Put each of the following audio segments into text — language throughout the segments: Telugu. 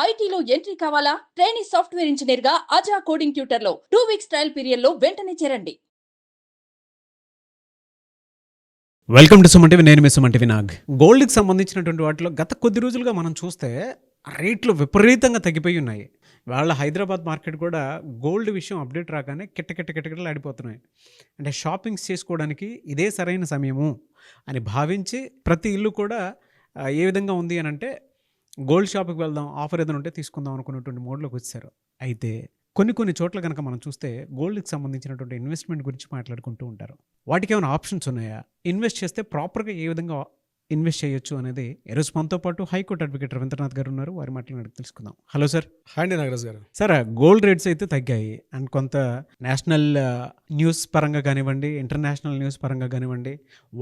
ఐటీలో ఎంట్రీ కావాలా? ట్రైనీ సాఫ్ట్వేర్ ఇంజనీర్ గా అజా కోడింగ్ ట్యూటర్ లో 2 వీక్స్ ట్రయల్ పీరియడ్ లో వెంటనే చేరండి. Welcome to Suman TV. నేను మీ సుమన్ టీవీ నాగ్. గోల్డ్కి సంబంధించినటువంటి వాటిలో గత కొద్ది రోజులుగా మనం చూస్తే రేట్లు విపరీతంగా తగ్గిపోయి ఉన్నాయి. వాళ్ళ హైదరాబాద్ మార్కెట్ కూడా గోల్డ్ విషయం అప్డేట్ రాగానే కిట్టకిట్టలు ఆడిపోతున్నాయి. అంటే షాపింగ్స్ చేసుకోవడానికి ఇదే సరైన సమయము అని భావించి ప్రతి ఇల్లు కూడా ఏ విధంగా ఉంది అని అంటే గోల్డ్ షాప్కి వెళ్దాం, ఆఫర్ ఏదైనా ఉంటే తీసుకుందాం అనుకున్నటువంటి మోడ్లోకి వచ్చారు. అయితే కొన్ని చోట్ల కనుక మనం చూస్తే గోల్డ్కి సంబంధించినటువంటి ఇన్వెస్ట్మెంట్ గురించి మాట్లాడుకుంటూ ఉంటారు. వాటికి ఏమైనా ఆప్షన్స్ ఉన్నాయా, ఇన్వెస్ట్ చేస్తే ప్రాపర్గా ఏ విధంగా ఇన్వెస్ట్ చేయొచ్చు అనేది ఈరోజు మనతో పాటు హైకోర్టు అడ్వకేట్ రవీంద్రనాథ్ గారు ఉన్నారు. వారి మాటలు తెలుసుకుందాం. Hello sir. హాయ్ అండి నాగరాజ్ గారు. సార్, గోల్డ్ రేట్స్ అయితే తగ్గాయి అండ్ కొంత నేషనల్ న్యూస్ పరంగా కానివ్వండి, ఇంటర్నేషనల్ న్యూస్ పరంగా కానివ్వండి,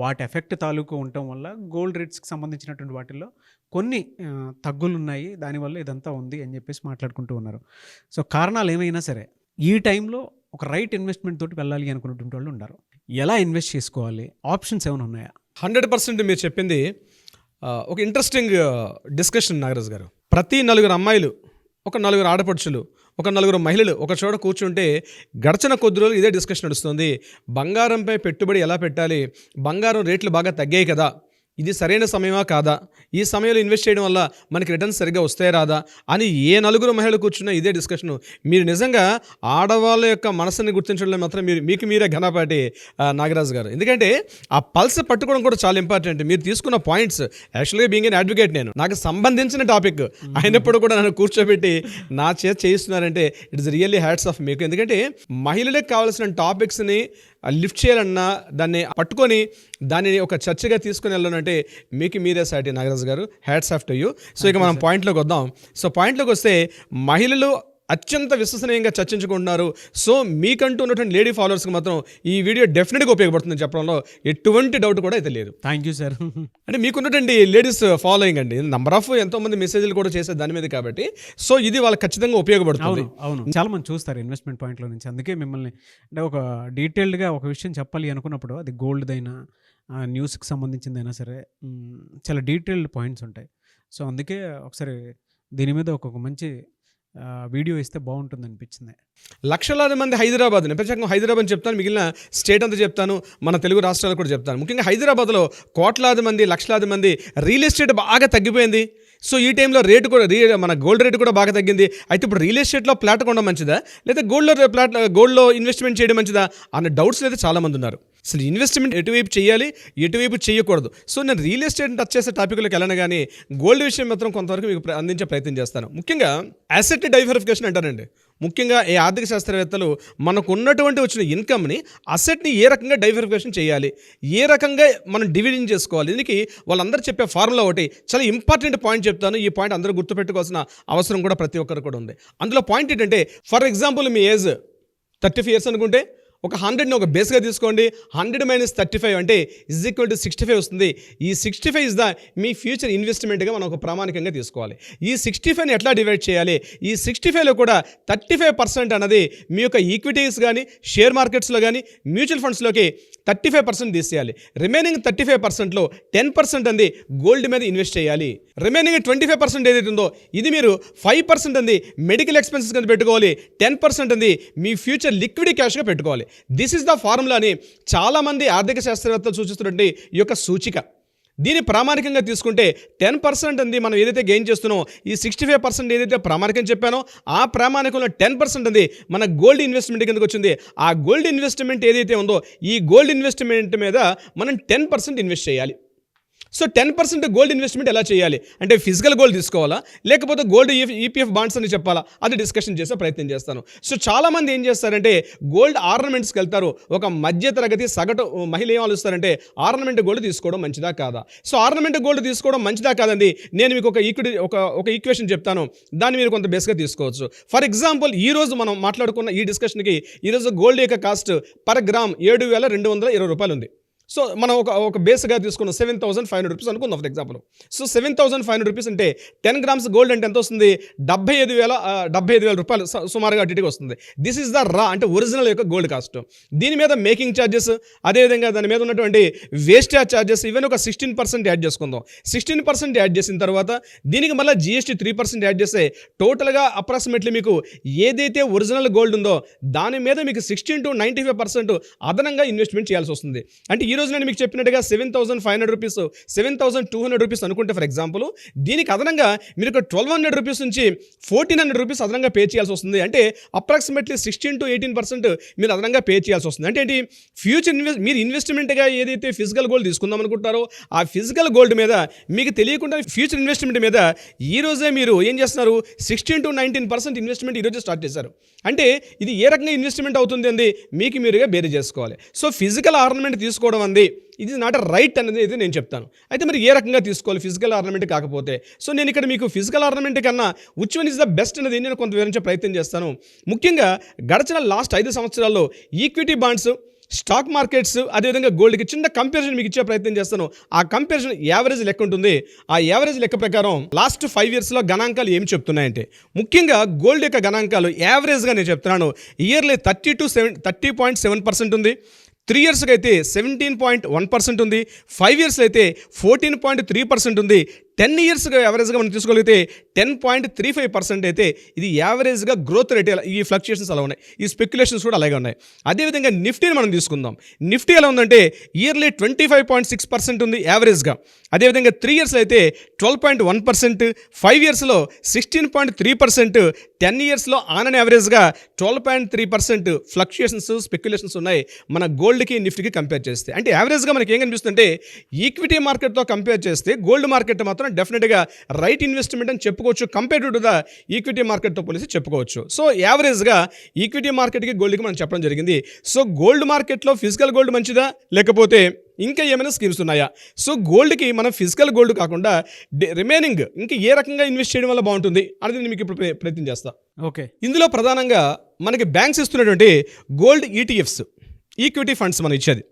వాటి ఎఫెక్ట్ తాలూకు ఉండటం వల్ల గోల్డ్ రేట్స్కి సంబంధించినటువంటి వాటిల్లో కొన్ని తగ్గులు ఉన్నాయి, దానివల్ల ఇదంతా ఉంది అని చెప్పేసి మాట్లాడుకుంటూ ఉన్నారు. సో కారణాలు ఏమైనా సరే ఈ టైంలో ఒక రైట్ ఇన్వెస్ట్మెంట్ తోటి వెళ్ళాలి అనుకున్నటువంటి వాళ్ళు ఉన్నారు. ఎలా ఇన్వెస్ట్ చేసుకోవాలి, ఆప్షన్స్ ఏమైనా ఉన్నాయా? 100% మీరు చెప్పింది ఒక ఇంట్రెస్టింగ్ డిస్కషన్ నాగరాజ్ గారు. ప్రతి 4 అమ్మాయిలు, ఒక 4 ఆడపడుచులు, ఒక 4 మహిళలు ఒక చోట కూర్చుంటే గడిచిన కొద్ది రోజులు ఇదే డిస్కషన్ నడుస్తుంది. బంగారంపై పెట్టుబడి ఎలా పెట్టాలి, బంగారం రేట్లు బాగా తగ్గాయి కదా, ఇది సరైన సమయమా కాదా, ఈ సమయంలో ఇన్వెస్ట్ చేయడం వల్ల మనకి రిటర్న్స్ సరిగ్గా వస్తాయి రాదా అని ఏ 4 మహిళలు కూర్చున్నా ఇదే డిస్కషను. మీరు నిజంగా ఆడవాళ్ళ యొక్క మనసుని గుర్తించడంలో మాత్రం మీకు మీరే ఘనపాటి నాగరాజు గారు. ఎందుకంటే ఆ పల్స్ పట్టుకోవడం కూడా చాలా ఇంపార్టెంట్. మీరు తీసుకున్న పాయింట్స్, యాక్చువల్గా బీయింగ్ ఎన్ అడ్వకేట్ నేను, నాకు సంబంధించిన టాపిక్ అయినప్పుడు కూడా నన్ను కూర్చోబెట్టి నా చేత చేయిస్తున్నారంటే ఇట్స్ రియల్లీ హ్యాట్స్ ఆఫ్ మీకు. ఎందుకంటే మహిళలకు కావాల్సిన టాపిక్స్ని లిఫ్ట్ చేయాలన్నా, దాన్ని పట్టుకొని దానిని ఒక చర్చగా తీసుకుని వెళ్ళాలంటే మీకు మీరే సాటి నాగరాజు గారు. Hats off to you. So ఇక మనం పాయింట్లోకి వద్దాం. సో పాయింట్లోకి వస్తే మహిళలు అత్యంత విశ్వసనీయంగా చర్చించుకుంటున్నారు. సో మీకంటూ ఉన్నటువంటి లేడీ ఫాలోవర్స్కి మాత్రం ఈ వీడియో డెఫినెట్గా ఉపయోగపడుతుంది చెప్పడంలో ఎటువంటి డౌట్ కూడా అయితే లేదు. Thank you sir. అంటే మీకున్నటువంటి లేడీస్ ఫాలోయింగ్ అండి, నెంబర్ ఆఫ్ ఎంతోమంది మెసేజ్లు కూడా చేసే దాని మీద కాబట్టి సో ఇది వాళ్ళకి ఖచ్చితంగా ఉపయోగపడుతుంది. అవును, చాలా మంది చూస్తారు ఇన్వెస్ట్మెంట్ పాయింట్లో నుంచి. అందుకే మిమ్మల్ని అంటే ఒక డీటెయిల్డ్గా ఒక విషయం చెప్పాలి అనుకున్నప్పుడు, అది గోల్డ్దైనా న్యూస్కి సంబంధించిందైనా సరే చాలా డీటెయిల్డ్ పాయింట్స్ ఉంటాయి. సో అందుకే ఒకసారి దీని మీద ఒక మంచి వీడియో ఇస్తే బాగుంటుంది అనిపించింది. లక్షలాది మంది హైదరాబాద్ని, ప్రత్యేకంగా హైదరాబాద్ చెప్తాను, మిగిలిన స్టేట్ అంతా చెప్తాను, మన తెలుగు రాష్ట్రాలు కూడా చెప్తాను. ముఖ్యంగా హైదరాబాద్లో కోట్లాది మంది, లక్షలాది మంది రియల్ ఎస్టేట్ బాగా తగ్గిపోయింది. సో ఈ టైంలో రేటు కూడా మన గోల్డ్ రేటు కూడా బాగా తగ్గింది. అయితే ఇప్పుడు రియల్ ఎస్టేట్లో ప్లాట్ కొనడం మంచిదా, లేదా గోల్డ్లో ఇన్వెస్ట్మెంట్ చేయడం మంచిదా అన్న డౌట్స్ అయితే చాలామంది ఉన్నారు. అసలు ఇన్వెస్ట్మెంట్ ఎటువైపు చేయాలి, ఎటువైపు చేయకూడదు. సో నేను రియల్ ఎస్టేట్ టచ్ చేసే టాపిక్లోకి వెళ్ళను, కానీ గోల్డ్ విషయం మాత్రం కొంతవరకు మీకు అందించే ప్రయత్నం చేస్తాను. ముఖ్యంగా అసెట్ డైవర్సిఫికేషన్ అంటారండి. ముఖ్యంగా ఈ ఆర్థిక శాస్త్రవేత్తలు మనకు ఉన్నటువంటి వచ్చిన ఇన్కమ్ని, అసెట్ని ఏ రకంగా డైవర్సిఫికేషన్ చేయాలి, ఏ రకంగా మనం డివిజన్ చేసుకోవాలి, దీనికి వాళ్ళందరూ చెప్పే ఫార్ములా ఒకటి చాలా ఇంపార్టెంట్ పాయింట్ చెప్తాను. ఈ పాయింట్ అందరూ గుర్తుపెట్టుకోవాల్సిన అవసరం కూడా ప్రతి ఒక్కరు కూడా ఉంది. అందులో పాయింట్ ఏంటంటే, for example me age 35 years అనుకుంటే ఒక 100ని ఒక బేస్గా తీసుకోండి. 100 - 35 అంటే = 65 వస్తుంది. ఈ 65 ఇస్ ద మీ ఫ్యూచర్ ఇన్వెస్ట్మెంట్గా మనం ఒక ప్రామాణికంగా తీసుకోవాలి. ఈ 65ని ఎట్లా డివైడ్ చేయాలి, ఈ 65లో కూడా 35% అన్నది మీ యొక్క ఈక్విటీస్ కానీ, షేర్ మార్కెట్స్లో కానీ, మ్యూచువల్ ఫండ్స్లోకి 35% తీసేయాలి. రిమైనింగ్ 35%లో 10% అంది గోల్డ్ మీద ఇన్వెస్ట్ చేయాలి. రిమైనింగ్ 25% ఏదైతే ఉందో ఇది మీరు 5% అంది మెడికల్ ఎక్స్పెన్సెస్ కింద పెట్టుకోవాలి. 10% అంది మీ ఫ్యూచర్ లిక్విడ్ క్యాష్గా పెట్టుకోవాలి. దిస్ ఈస్ ద ఫార్ములా అని చాలామంది ఆర్థిక శాస్త్రవేత్తలు సూచిస్తున్నటువంటి ఈ యొక్క సూచిక. దీన్ని ప్రామాణికంగా తీసుకుంటే 10% అంది మనం ఏదైతే గెయిన్ చేస్తున్నామో, ఈ 65% ఏదైతే ప్రామాణికం చెప్పానో ఆ ప్రామాణికంలో 10% అంది మన గోల్డ్ ఇన్వెస్ట్మెంట్ కిందకు వచ్చింది. ఆ గోల్డ్ ఇన్వెస్ట్మెంట్ ఏదైతే ఉందో ఈ గోల్డ్ ఇన్వెస్ట్మెంట్ మీద మనం 10% ఇన్వెస్ట్ చేయాలి. సో 10% గోల్డ్ ఇన్వెస్ట్మెంట్ ఎలా చేయాలి అంటే, ఫిజికల్ గోల్డ్ తీసుకోవాలా, లేకపోతే గోల్డ్ ఈపీఎఫ్ బాండ్స్ అని చెప్పాలా, అది డిస్కషన్ చేసే ప్రయత్నం చేస్తాను. సో చాలామంది ఏం చేస్తారంటే గోల్డ్ ఆర్నమెంట్స్కి వెళ్తారు. ఒక మధ్యతరగతి సగటు మహిళ ఏం ఆలోచిస్తారంటే, ఆర్నమెంట్ గోల్డ్ తీసుకోవడం మంచిదా కాదా. సో ఆర్నమెంట్ గోల్డ్ తీసుకోవడం మంచిదా కాదండి, నేను మీకు ఒక ఈక్వేషన్ చెప్తాను, దాన్ని మీరు కొంత బేస్గా తీసుకోవచ్చు. ఫర్ ఎగ్జాంపుల్ ఈరోజు మనం మాట్లాడుకున్న ఈ డిస్కషన్కి ఈరోజు గోల్డ్ యొక్క కాస్ట్ పర్ గ్రామ్ 7,220 రూపాయలు ఉంది. సో మనం ఒక బేస్గా తీసుకున్నాం 7,500 రూపీస్ అనుకుందాం ఫర్ ఎగ్జాంపుల్. సో 7,500 రూపీస్ అంటే 10 గ్రామ్స్ గోల్డ్ అంటే ఎంత వస్తుంది? 75,000 రూపాయలు సుమారుగా అటుగా వస్తుంది. దిస్ ఈజ్ ద రా అంటే ఒరిజినల్ యొక్క గోల్డ్ కాస్ట్. దీని మీద మేకింగ్ ఛార్జెస్, అదేవిధంగా దాని మీద ఉన్నటువంటి వేస్టేజ్ ఛార్జెస్ ఇవన్నీ ఒక 16% యాడ్ చేసుకుందాం. 16% యాడ్ చేసిన తర్వాత దీనికి మళ్ళీ GST 3% యాడ్ చేస్తే టోటల్గా అప్రాక్సిమేట్లీ మీకు ఏదైతే ఒరిజినల్ గోల్డ్ ఉందో దాని మీద మీకు 16 to 95% అదనంగా ఇన్వెస్ట్మెంట్ చేయాల్సి వస్తుంది. అంటే ఈ రోజు నేను మీకు చెప్పినట్టుగా 7,500 రూపీస్ 7,200 రూపీస్ అనుకుంటే ఫర్ ఎగ్జాంపుల్ దీనికి అదనంగా మీరు 1,200 రూపీస్ నుంచి 1,400 రూపీస్ అదనంగా పే చేయాల్సి వస్తుంది. అంటే అప్రాక్సిమేట్లీ 16 to 18% మీరు అదనంగా పే చేయాల్సి వస్తుంది. అంటే ఏంటి? ఫ్యూచర్ మీరు ఇన్వెస్ట్మెంట్గా ఏదైతే ఫిజికల్ గోల్డ్ తీసుకుందాం అనుకుంటారో ఆ ఫిజికల్ గోల్డ్ మీద మీకు తెలియకుండా ఫ్యూచర్ ఇన్వెస్ట్మెంట్ మీద ఈ రోజే మీరు ఏం చేస్తున్నారు? 16 to 19% ఇన్వెస్ట్మెంట్ ఈరోజే స్టార్ట్ చేశారు. అంటే ఇది ఏ రకంగా ఇన్వెస్ట్మెంట్ అవుతుంది అంది మీకు మీరుగా బేరీ చేసుకోవాలి. సో ఫిజికల్ ఆర్నమెంట్ తీసుకోవడం అంది ఇది నాట్ రైట్ అనేది అయితే నేను చెప్తాను. అయితే మరి ఏ రకంగా తీసుకోవాలి ఫిజికల్ ఆర్నమెంట్ కాకపోతే? సో నేను ఇక్కడ మీకు ఫిజికల్ ఆర్నమెంట్ కన్నా which one is the best అనేది నేను కొంత వివరించే ప్రయత్నం చేస్తాను. ముఖ్యంగా గడిచిన లాస్ట్ 5 సంవత్సరాల్లో ఈక్విటీ బాండ్స్, స్టాక్ మార్కెట్స్, అదేవిధంగా గోల్డ్కి చిన్న కంపారిజన్ మీకు ఇచ్చే ప్రయత్నం చేస్తాను. ఆ కంపారిజన్ యావరేజ్ లెక్క ఉంటుంది. ఆ యావరేజ్ లెక్క ప్రకారం లాస్ట్ 5 ఇయర్స్లో గణాంకాలు ఏమి చెప్తున్నాయంటే ముఖ్యంగా గోల్డ్ యొక్క గణాంకాలు యావరేజ్గా నేను చెప్తున్నాను. ఇయర్లీ 30.7% ఉంది. 3 ఇయర్స్కి అయితే 17.1% ఉంది. 5 ఇయర్స్లో అయితే 14.3% ఉంది. 10 ఇయర్స్గా యావరేజ్గా మనం తీసుకోగలిగితే 10.35% అయితే ఇది యావరేజ్గా గ్రోత్ రేట్. ఈ ఫ్లక్చుయేషన్స్ అలా ఉన్నాయి, ఈ స్పెక్యులేషన్స్ కూడా అలాగే ఉన్నాయి. అదేవిధంగా నిఫ్టీని మనం తీసుకుందాం. నిఫ్టీ ఎలా ఉందంటే ఇయర్లీ 25.6% ఉంది యావరేజ్గా. అదేవిధంగా 3 ఇయర్స్లో అయితే 12.1%, 5 ఇయర్స్లో 16.3%, 10 ఇయర్స్లో ఆన్ అండ్ యావరేజ్గా 12.3% ఫ్లక్చుయేషన్స్, స్పెక్యులేషన్స్ ఉన్నాయి మన గోల్డ్కి నిఫ్టీకి కంపేర్ చేస్తే. అంటే యావరేజ్గా మనకి ఏం కనిపిస్తుందంటే ఈక్విటీ మార్కెట్తో కంపేర్ చేస్తే గోల్డ్ మార్కెట్ మాత్రం డెఫినెట్గా రైట్ ఇన్వెస్ట్మెంట్ అని చెప్పుకోవచ్చు. కంపేర్ టు ద ఈక్విటీ మార్కెట్తో పోలిసి చెప్పుకోవచ్చు. సో యావరేజ్గా ఈక్విటీ మార్కెట్కి గోల్డ్కి మనం చెప్పడం జరిగింది. సో గోల్డ్ మార్కెట్లో ఫిజికల్ గోల్డ్ మంచిదా లేకపోతే ఇంకా ఏమైనా స్కీమ్స్ ఉన్నాయా? సో గోల్డ్కి మనం ఫిజికల్ గోల్డ్ కాకుండా రిమైనింగ్ ఇంకా ఏ రకంగా ఇన్వెస్ట్ చేయడం వల్ల బాగుంటుంది అనేది నేను మీకు ఇప్పుడు ప్రయత్నం చేస్తాను. ఓకే. ఇందులో ప్రధానంగా మనకి బ్యాంక్స్ ఇస్తున్నటువంటి గోల్డ్ ETFs, ఈక్విటీ ఫండ్స్ మనం ఇచ్చేది.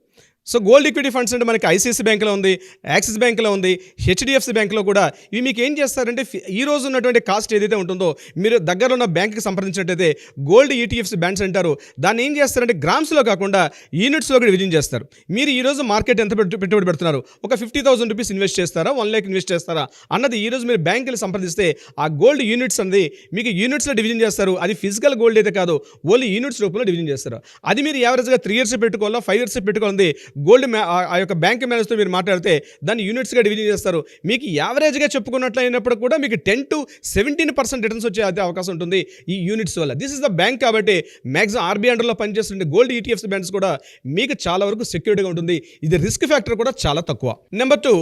సో గోల్డ్ ఈక్విటీ ఫండ్స్ అంటే మనకి ICICI బ్యాంక్లో ఉంది, యాక్సిస్ బ్యాంక్లో ఉంది, HDFC బ్యాంక్లో కూడా. ఇవి మీకు ఏం చేస్తారంటే ఈ రోజు ఉన్నటువంటి కాస్ట్ ఏదైతే ఉంటుందో మీరు దగ్గరలో ఉన్న బ్యాంక్కి సంప్రదించినట్టయితే గోల్డ్ ETFs బ్యాండ్స్ అంటారు. దాన్ని ఏం చేస్తారంటే గ్రామ్స్లో కాకుండా యూనిట్స్లో కూడా డివిజన్ చేస్తారు. మీరు ఈరోజు మార్కెట్ ఎంత పెట్టుబడి పెడుతున్నారు? ఒక 50,000 రూపీస్ ఇన్వెస్ట్ చేస్తారా, 1 lakh ఇన్వెస్ట్ చేస్తారా అన్నది ఈరోజు మీరు బ్యాంకులు సంప్రదిస్తే ఆ గోల్డ్ యూనిట్స్ అనేది మీకు యూనిట్స్లో డివిజన్ చేస్తారు. అది ఫిజికల్ గోల్డ్ అయితే కాదు, ఓన్లీ యూనిట్స్ రూపంలో డివిజన్ చేస్తారు. అది మీరు యావరేజ్గా 3 years పెట్టుకోవాలా, 5 years పెట్టుకోవాలి. గోల్డ్ ఆ యొక్క బ్యాంక్ మేనేజర్తో మీరు మాట్లాడితే దాన్ని యూనిట్స్గా డివిజన్ చేస్తారు. మీకు యావరేజ్గా చెప్పుకున్నట్లు అయినప్పుడు కూడా మీకు 10 to 17% రిటర్న్స్ వచ్చే అవకాశం ఉంటుంది ఈ యూనిట్స్ వల్ల. దిస్ ఇస్ ద బ్యాంక్ కాబట్టి మ్యాక్సిమం RBI అండర్లో పనిచేస్తుంటే గోల్డ్ ETFs బ్యాండ్స్ కూడా మీకు చాలా వరకు సెక్యూరిటీగా ఉంటుంది. ఇది రిస్క్ ఫ్యాక్టర్ కూడా చాలా తక్కువ. Number 2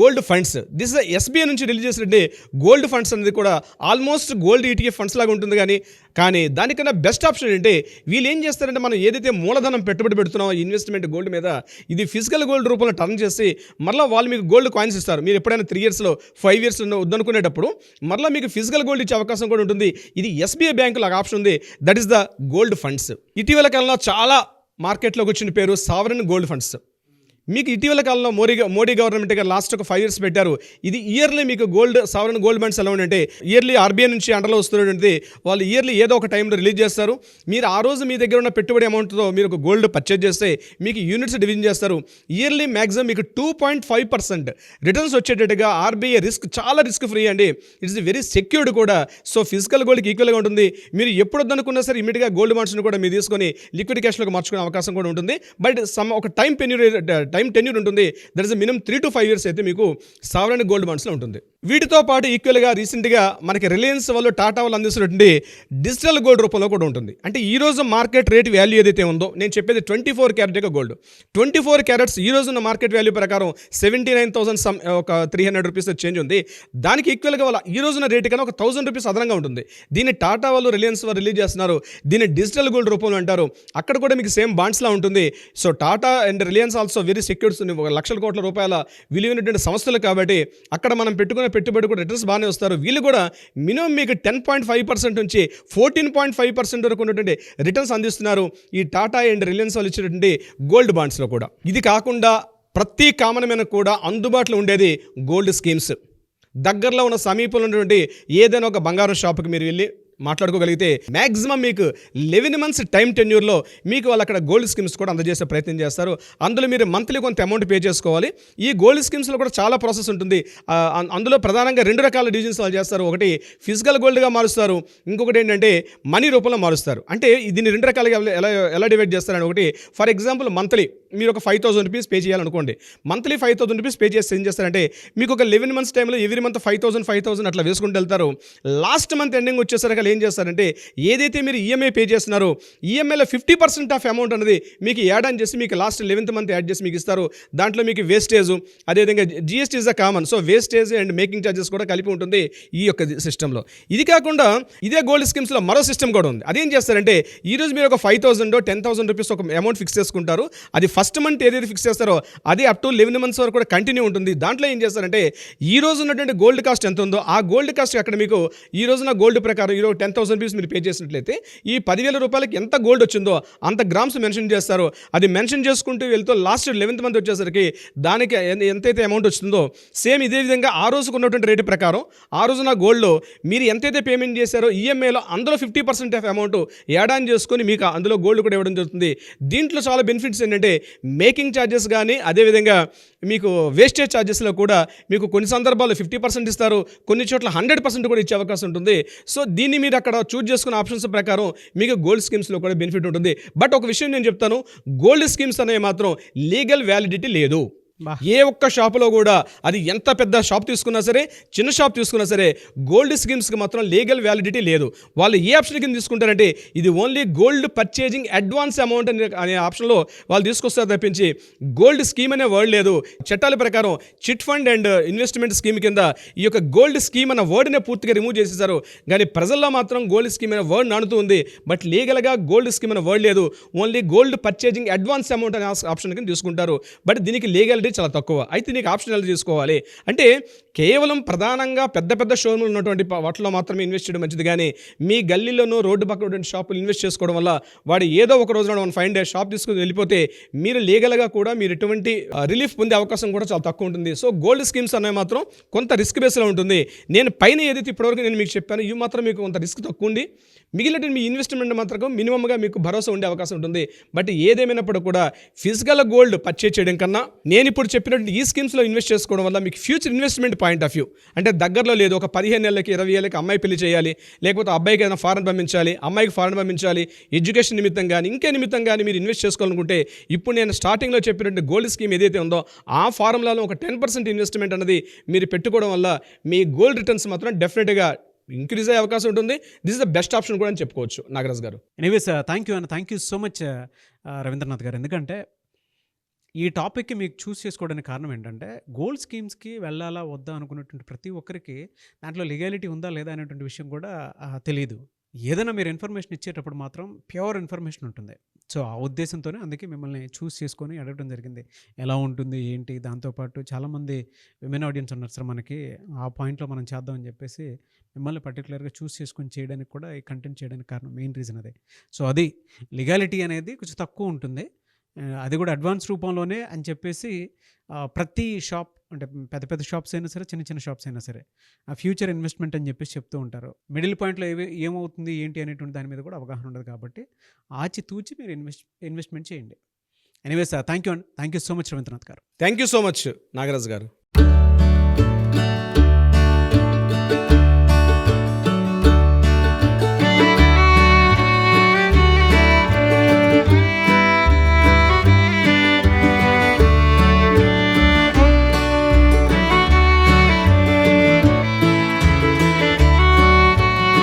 gold funds. This is SBI నుంచి రిలీజ్ చేసినట్టు గోల్డ్ ఫండ్స్ అనేది కూడా ఆల్మోస్ట్ గోల్డ్ ETF ఫండ్స్ లాగా ఉంటుంది. కానీ దానికన్నా బెస్ట్ ఆప్షన్ ఏంటి? వీళ్ళు ఏం చేస్తారంటే మనం ఏదైతే మూలధనం పెట్టుబడి పెడుతున్నామో ఇన్వెస్ట్మెంట్ గోల్డ్ మీద ఇది ఫిజికల్ గోల్డ్ రూపంలో టర్న్ చేసి మరలా వాళ్ళు మీకు గోల్డ్ కాయిన్స్ ఇస్తారు. మీరు ఎప్పుడైనా 3 yearsలో 5 yearsలో వద్దనుకునేటప్పుడు మరలా మీకు ఫిజికల్ గోల్డ్ ఇచ్చే అవకాశం కూడా ఉంటుంది. ఇది SBI బ్యాంకు లాగా ఆప్షన్ ఉంది. That is the gold funds. ఇటీవల కాలంలో చాలా మార్కెట్లోకి వచ్చిన పేరు సావరెన్ గోల్డ్ ఫండ్స్. మీకు ఇటీవల కాలంలో మోడీ గవర్నమెంట్ గారు లాస్ట్ ఒక 5 years పెట్టారు. ఇది ఇయర్లీ మీకు సావరెన్ గోల్డ్ బాండ్స్ ఎలా ఉంటే ఇయర్లీ RBI నుంచి అండర్లో వస్తున్నటువంటి వాళ్ళు ఇయర్లీ ఏదో ఒక టైంలో రిలీజ్ చేస్తారు. మీరు ఆ రోజు మీ దగ్గర ఉన్న పెట్టుబడి అమౌంట్తో మీరు ఒక గోల్డ్ పర్చేజ్ చేస్తే మీకు యూనిట్స్ డివిజన్ చేస్తారు. ఇయర్లీ మ్యాక్సిమం మీకు 2.5% రిటర్న్స్ వచ్చేటట్టుగా RBI చాలా రిస్క్ ఫ్రీ అండి. ఇట్స్ వెరీ సెక్యూర్డ్ కూడా. సో ఫిజికల్ గోల్డ్కి ఈక్వల్గా ఉంటుంది. మీరు ఎప్పుడు వద్దనుకున్నా సరే ఇమీడియట్గా గోల్డ్ బాండ్స్ని కూడా మీరు తీసుకొని లిక్విడ్ క్యాష్లోకి మార్చుకునే అవకాశం కూడా ఉంటుంది. బట్ ఒక టైం టెన్యూర్ ఉంటుంది. That is minimum 3 to 5 years అయితే మీకు సావరెన్ గోల్డ్ బాండ్స్లో ఉంటుంది. వీటితో పాటు ఈక్వల్గా రీసెంట్గా మనకి రిలయన్స్ వాళ్ళు, టాటా వాళ్ళు అందిస్తున్నటువంటి డిజిటల్ గోల్డ్ రూపంలో కూడా ఉంటుంది. అంటే ఈ రోజు మార్కెట్ రేట్ వాల్యూ ఏదైతే ఉందో నేను చెప్పేది 24 క్యారెట్ యొక్క గోల్డ్. 24 క్యారెట్స్ ఈ రోజు ఉన్న మార్కెట్ వాల్యూ ప్రకారం 79,300 రూపీస్ చేంజ్ ఉంది. దానికి ఈక్వల్గా వాళ్ళ ఈ రోజున రేటు కన్నా ఒక 1,000 రూపీస్ అదనంగా ఉంటుంది. దీన్ని టాటా వాళ్ళు, రిలయన్స్ వాళ్ళు రిలీజ్ చేస్తున్నారు. దీన్ని డిజిటల్ గోల్డ్ రూపంలో అంటారు. అక్కడ కూడా మీకు సేమ్ బాండ్స్లా ఉంటుంది. So Tata and Reliance also very secures, 1,00,000 కోట్ల రూపాయల విలువైనటువంటి సంస్థలు కాబట్టి అక్కడ మనం పెట్టుకునే పెట్టుబడి కూడా రిటర్న్స్ బాగానే వస్తారు. వీళ్ళు కూడా మినిమం మీకు 10.5% నుంచి 14.5% వరకు ఉన్నటువంటి రిటర్న్స్ అందిస్తున్నారు ఈ టాటా అండ్ రిలయన్స్ వాళ్ళు ఇచ్చినటువంటి గోల్డ్ బాండ్స్లో కూడా. ఇది కాకుండా ప్రతి కామన్ మ్యాన్ కూడా అందుబాటులో ఉండేది గోల్డ్ స్కీమ్స్. దగ్గరలో ఉన్న సమీపంలో ఉన్నటువంటి ఏదైనా ఒక బంగారం షాప్కి మీరు వెళ్ళి మాట్లాడుకోగలిగితే మ్యాక్సిమం మీకు 11 మంత్స్ టైం టెన్యూర్లో మీకు వాళ్ళు అక్కడ గోల్డ్ స్కీమ్స్ కూడా అందజేసే ప్రయత్నం చేస్తారు. అందులో మీరు మంత్లీ కొంత అమౌంట్ పే చేసుకోవాలి. ఈ గోల్డ్ స్కీమ్స్లో కూడా చాలా ప్రాసెస్ ఉంటుంది. అందులో ప్రధానంగా 2 రకాల డివిజన్స్ వాళ్ళు చేస్తారు. ఒకటి ఫిజికల్ గోల్డ్గా మారుస్తారు, ఇంకొకటి ఏంటంటే మనీ రూపంలో మారుస్తారు. అంటే దీన్ని 2 రకాలుగా ఎలా డివైడ్ చేస్తారని, ఒకటి ఫర్ ఎగ్జాంపుల్ మంత్లీ మీరు ఒక 5,000 రూపీస్ పే చేయాలనుకోండి. మంత్లీ 5,000 రూపీస్ పే చేసి ఏం చేస్తారంటే మీకు ఒక 11 మంత్స్ టైంలో ఎవ్రీ మంత్ 5,000 అట్లా వేసుకుంటూ వెళ్తారు. లాస్ట్ మంత్ ఎండింగ్ వచ్చేసరికి ఏం చేస్తారంటే ఏదైతే మీరు ఈఎంఐ పే చేస్తున్నారో ఈఎంఐలో 50% ఆఫ్ అమౌంట్ అనేది మీకు యాడ్ ఆన్ చేసి మీకు లాస్ట్ 11th మంత్ యాడ్ చేసి మీకు ఇస్తారు. దాంట్లో మీకు వేస్టేజ్, అదేవిధంగా GST is the common, so wastage and making charges కూడా కలిపి ఉంటుంది ఈ యొక్క సిస్టంలో. ఇది కాకుండా ఇదే గోల్డ్ స్కీమ్స్లో మరో సిస్టమ్ కూడా ఉంది. అదేం చేస్తారంటే ఈరోజు మీరు ఒక 5,000 10,000 రూపీస్ ఒక అమౌంట్ ఫిక్స్ చేసుకుంటారు. అది ఫస్ట్ మంత్ ఏదైతే ఫిక్స్ చేస్తారో అది అప్ టు 11 మంత్స్ వరకు కూడా కంటిన్యూ ఉంటుంది. దాంట్లో ఏం చేస్తారంటే ఈ రోజు ఉన్నటువంటి గోల్డ్ కాస్ట్ ఎంత ఉందో ఆ గోల్డ్ కాస్ట్ అక్కడ మీకు ఈ రోజున గోల్డ్ ప్రకారం ఈరోజు 10,000 రూపీస్ మీరు పే చేసినట్లయితే ఈ 10,000 రూపాయలకి ఎంత గోల్డ్ వచ్చిందో అంత గ్రామ్స్ మెన్షన్ చేస్తారు. అది మెన్షన్ చేసుకుంటూ వెళ్తూ లాస్ట్ 11th మంత్ వచ్చేసరికి దానికి ఎంతైతే అమౌంట్ వచ్చిందో సేమ్ ఇదే విధంగా ఆ రోజుకు ఉన్నటువంటి రేటు ప్రకారం ఆ రోజున గోల్డ్లో మీరు ఎంతైతే పేమెంట్ చేశారో ఈఎంఐలో అందులో 50% ఆఫ్ అమౌంట్ యాడ్ ఆన్ చేసుకొని మీకు అందులో గోల్డ్ కూడా ఇవ్వడం జరుగుతుంది. దీంట్లో చాలా బెనిఫిట్స్ ఏంటంటే మేకింగ్ ఛార్జెస్ కానీ అదేవిధంగా మీకు వేస్టేజ్ ఛార్జెస్లో కూడా మీకు కొన్ని సందర్భాల్లో 50% ఇస్తారు, కొన్ని చోట్ల 100% కూడా ఇచ్చే అవకాశం ఉంటుంది. సో దీన్ని మీరు అక్కడ చూజ్ చేసుకున్న ఆప్షన్స్ ప్రకారం మీకు గోల్డ్ స్కీమ్స్లో కూడా బెనిఫిట్ ఉంటుంది. బట్ ఒక విషయం నేను చెప్తాను, గోల్డ్ స్కీమ్స్ అనేవి మాత్రం లీగల్ వ్యాలిడిటీ లేదు. ఏ ఒక్క షాపులో కూడా అది ఎంత పెద్ద షాప్ తీసుకున్నా సరే చిన్న షాప్ తీసుకున్నా సరే గోల్డ్ స్కీమ్స్కి మాత్రం లీగల్ వ్యాలిడిటీ లేదు. వాళ్ళు ఏ ఆప్షన్ కింద తీసుకుంటారంటే ఇది only gold purchasing advance amount అనే ఆప్షన్లో వాళ్ళు తీసుకొస్తారు తప్పించి గోల్డ్ స్కీమ్ అనే వర్డ్ లేదు. చట్టాల ప్రకారం chit fund and investment scheme కింద ఈ యొక్క గోల్డ్ స్కీమ్ అన్న వర్డ్నే పూర్తిగా రిమూవ్ చేసేసారు. కానీ ప్రజల్లో మాత్రం గోల్డ్ స్కీమ్ అనే వర్డ్ నానుతూ ఉంది. బట్ లీగల్గా గోల్డ్ స్కీమ్ అనే వర్డ్ లేదు. Only gold purchasing advance amount అనే ఆప్షన్ కింద తీసుకుంటారు. బట్ దీనికి లీగల్ చాలా తక్కువ. అయితే నీకు ఆప్షన్ ఎలా తీసుకోవాలి అంటే కేవలం ప్రధానంగా పెద్ద పెద్ద షోరూమ్లు ఉన్నటువంటి వాటిలో మాత్రమే ఇన్వెస్ట్ చేయడం మంచిది. కానీ మీ గల్లీలోనూ రోడ్డు పక్కన ఉన్నటువంటి షాపులు ఇన్వెస్ట్ చేసుకోవడం వల్ల వాడు ఏదో ఒక రోజున 5 days షాప్ తీసుకుని వెళ్ళిపోతే మీరు లీగల్గా కూడా మీరు ఎటువంటి రిలీఫ్ పొందే అవకాశం కూడా చాలా తక్కువ ఉంటుంది. సో గోల్డ్ స్కీమ్స్ అనేవి మాత్రం కొంత రిస్క్ బేస్లో ఉంటుంది. నేను పైన ఏదైతే ఇప్పటివరకు నేను మీకు చెప్పాను ఇవి మాత్రం మీకు కొంత రిస్క్ తక్కువ ఉంది. మిగిలిన మీ ఇన్వెస్ట్మెంట్ మాత్రం మినిమంగా మీకు భరోసా ఉండే అవకాశం ఉంటుంది. బట్ ఏదేమైనప్పుడు కూడా ఫిజికల్ గోల్డ్ పర్చేజ్ చేయడం కన్నా నేను ఇప్పుడు చెప్పినట్టు ఈ స్కీమ్స్లో ఇన్వెస్ట్ చేసుకోవడం వల్ల మీకు future investment point of view అంటే దగ్గరలో లేదు, ఒక 15 ఏళ్ళకి 20 ఏళ్ళకి అమ్మాయి పెళ్లి చేయాలి, లేకపోతే అబ్బాయికి ఏదైనా ఫారెన్ పంపించాలి, అమ్మాయికి ఫారెన్ పంపించాలి, ఎడ్యుకేషన్ నిమిత్తం కానీ ఇంకే నిమిత్తం కానీ మీరు ఇన్వెస్ట్ చేసుకోవాలనుకుంటే ఇప్పుడు నేను స్టార్టింగ్లో చెప్పినట్టు గోల్డ్ స్కీమ్ ఏదైతే ఉందో ఆ ఫార్ములాలో ఒక 10% ఇన్వెస్ట్మెంట్ అనేది మీరు పెట్టుకోవడం వల్ల మీ గోల్డ్ రిటర్న్స్ మాత్రం డెఫినెట్గా ఇంక్రీజ్ అయ్యే అవకాశం ఉంటుంది. This is the best option కూడా అని చెప్పుకోవచ్చు నాగరాజ్ గారు. ఎనీవేస్ థ్యాంక్ యూ అన్న, thank you so much Ravindranath గారు. ఎందుకంటే ఈ టాపిక్కి మీకు చూస్ చేసుకోవడానికి కారణం ఏంటంటే గోల్డ్ స్కీమ్స్కి వెళ్ళాలా వద్దా అనుకున్నటువంటి ప్రతి ఒక్కరికి దాంట్లో లీగాలిటీ ఉందా లేదా అనేటువంటి విషయం కూడా తెలియదు. ఏదైనా మీరు ఇన్ఫర్మేషన్ ఇచ్చేటప్పుడు మాత్రం ప్యూర్ ఇన్ఫర్మేషన్ ఉంటుంది. సో ఆ ఉద్దేశంతోనే అందుకే మిమ్మల్ని చూస్ చేసుకొని అడగడం జరిగింది ఎలా ఉంటుంది ఏంటి. దాంతోపాటు చాలామంది విమెన్ ఆడియన్స్ ఉన్నారు సార్ మనకి, ఆ పాయింట్లో మనం చేద్దామని చెప్పేసి మిమ్మల్ని పర్టికులర్గా చూస్ చేసుకొని చేయడానికి కూడా ఈ కంటెంట్ చేయడానికి కారణం మెయిన్ రీజన్ అదే. సో అది లీగాలిటీ అనేది కొంచెం తక్కువ ఉంటుంది, అది కూడా అడ్వాన్స్ రూపంలోనే అని చెప్పేసి ప్రతి షాప్ అంటే పెద్ద పెద్ద షాప్స్ అయినా సరే చిన్న చిన్న షాప్స్ అయినా సరే ఆ ఫ్యూచర్ ఇన్వెస్ట్మెంట్ అని చెప్పేసి చెప్తూ ఉంటారు. మిడిల్ పాయింట్లో ఏమవుతుంది ఏంటి అనేటువంటి దాని మీద కూడా అవగాహన ఉండదు. కాబట్టి ఆచితూచి మీరు ఇన్వెస్ట్మెంట్ చేయండి. ఎనీవేస్ థ్యాంక్ యూ అండి, thank you so much Ravindranath గారు. Thank you so much Nagaraj గారు.